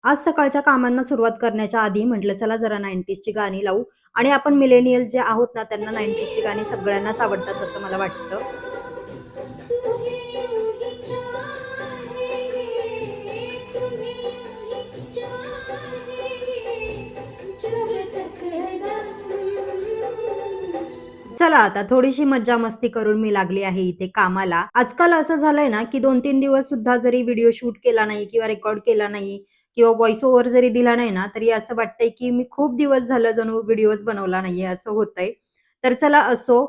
आज सकाळच्या कामांना सुरुवात करण्याच्या आधी म्हटलं चला जरा 90sची गाणी लावू आणि आपण मिलेनियल जे आहोत ना त्यांना 90sची गाणी सगळ्यांनाच आवडतात असं मला वाटतं. चला आता थोडीशी मज्जा मस्ती करून मी लागली आहे इथे कामाला. आजकाल असं झालंय ना, की 2-3 दिवस सुद्धा जरी व्हिडिओ शूट केला नाही किंवा रेकॉर्ड केला नाही किंवा व्हॉईस ओव्हर जरी दिला नाही ना, तरी असं वाटतंय, की मी खूप दिवस झालं जणू व्हिडिओच बनवला नाहीये असं होतंय. तर चला असो,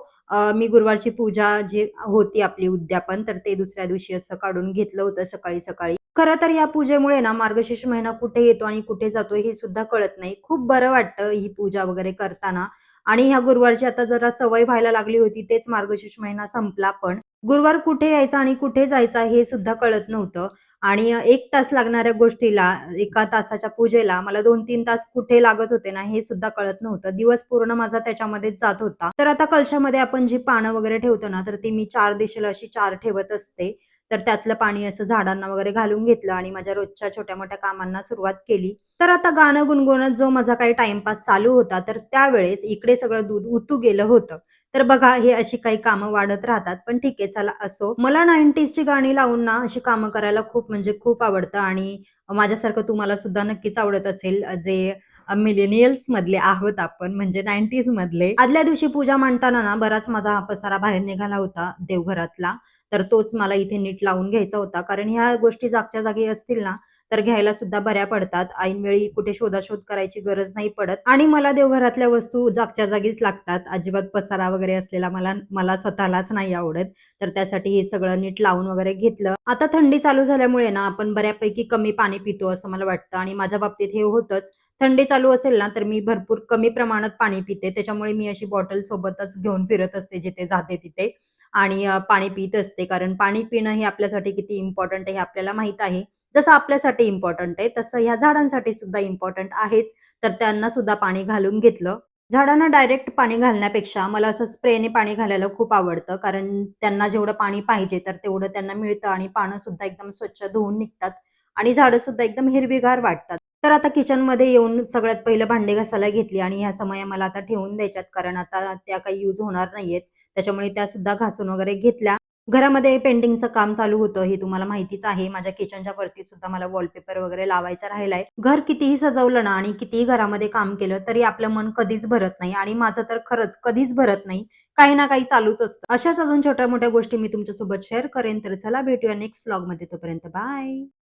मी गुरुवारची पूजा जी होती आपली उद्यापन, तर ते दुसऱ्या दिवशी असं काढून घेतलं होतं सकाळी-सकाळी. खरं तर या पूजेमुळे ना मार्गशीर्ष महिना कुठे येतो आणि कुठे जातो हे सुद्धा कळत नाही. खूप बरं वाटतं ही पूजा वगैरे करताना. आणि ह्या गुरुवारची आता जरा सवय व्हायला लागली होती. तेच मार्गशीर्ष महिना संपला पण. गुरुवार कुठे यायचा आणि कुठे जायचा हे सुद्धा कळत नव्हतं. आणि 1 तास लागणाऱ्या गोष्टीला, 1 तासाच्या पूजेला मला 2-3 तास कुठे लागत होते ना, हे सुद्धा कळत नव्हतं. दिवस पूर्ण माझा त्याच्यामध्येच जात होता. तर आता कलशामध्ये आपण जी पानं वगैरे ठेवतो ना, तर ती मी 4 दिशेला अशी 4 ठेवत असते. तर त्यातलं पाणी असं झाडांना वगैरे घालून घेतलं आणि माझ्या रोजच्या छोट्या-मोठ्या कामांना सुरुवात केली. तर आता गाणं गुणगुणत जो माझा काही टाईमपास चालू होता, तर त्यावेळेस इकडे सगळं दूध उतू गेलं होतं. तर बघा हे अशी काही कामं वाढत राहतात. पण ठीक आहे चला असो. मला 90sची गाणी लावून ना अशी कामं करायला खूप म्हणजे खूप आवडतं आणि माझ्यासारखं तुम्हाला सुद्धा नक्कीच आवडत असेल, जे मिलेनियल्स मधले आहोत आपण म्हणजे 90s मधले. आदल्या दिवशी पूजा मांडताना ना बराच माझा हा पसारा बाहेर निघाला होता देवघरातला. तर तोच मला इथे नीट लावून घ्यायचा होता. कारण ह्या गोष्टी जागच्या जागी असतील ना, तर घ्यायला सुद्धा बऱ्या पडतात. ऐनवेळी कुठे शोधाशोध करायची गरज नाही पडत आणि मला देवघरातल्या वस्तू जागच्या जागीच लागतात. अजिबात पसारा वगैरे असलेला मला मला स्वतःलाच नाही आवडत. तर त्यासाठी हे सगळं नीट लावून वगैरे घेतलं. आता थंडी चालू झाल्यामुळे ना आपण बऱ्यापैकी कमी पाणी पितो असं मला वाटतं आणि माझ्या बाबतीत हे होतंच. थंडी चालू असेल ना, तर मी भरपूर कमी प्रमाणात पाणी पिते. त्याच्यामुळे मी अशी बॉटल सोबतच घेऊन फिरत असते जिथे जाते तिथे आणि पाणी पीत असते. कारण पाणी पिणं हे आपल्यासाठी किती इम्पोर्टंट आहे हे आपल्याला माहीत आहे. जसं आपल्यासाठी इम्पोर्टंट आहे, तसं ह्या झाडांसाठी सुद्धा इम्पोर्टंट आहेच. तर त्यांना सुद्धा पाणी घालून घेतलं. झाडांना डायरेक्ट पाणी घालण्यापेक्षा मला असं स्प्रेने पाणी घालायला खूप आवडतं. कारण त्यांना जेवढं पाणी पाहिजे तर तेवढं त्यांना मिळतं आणि पानं सुद्धा एकदम स्वच्छ धुवून निघतात आणि झाडं सुद्धा एकदम हिरवीगार वाटतात. तर आता किचनमध्ये येऊन सगळ्यात पहिलं भांडे घासायला घेतली आणि ह्या समया मला आता ठेवून द्यायच्यात कारण आता त्या काही यूज होणार नाहीयेत. त्याच्यामुळे त्या सुद्धा घासून वगैरे घेतल्या. घरामध्ये पेंटिंगचं काम चालू होतं हे तुम्हाला माहितीच आहे. माझ्या किचनच्या वरती सुद्धा मला वॉलपेपर वगैरे लावायचा राहिलाय. घर कितीही सजवलं ना आणि कितीही घरामध्ये काम केलं तरी आपलं मन कधीच भरत नाही आणि माझं तर खरंच कधीच भरत नाही. काही ना काही चालूच असतं. अशाच अजून छोट्या-मोठ्या गोष्टी मी तुमच्यासोबत शेअर करेन. तर चला भेटूया नेक्स्ट व्लॉगमध्ये. तोपर्यंत बाय.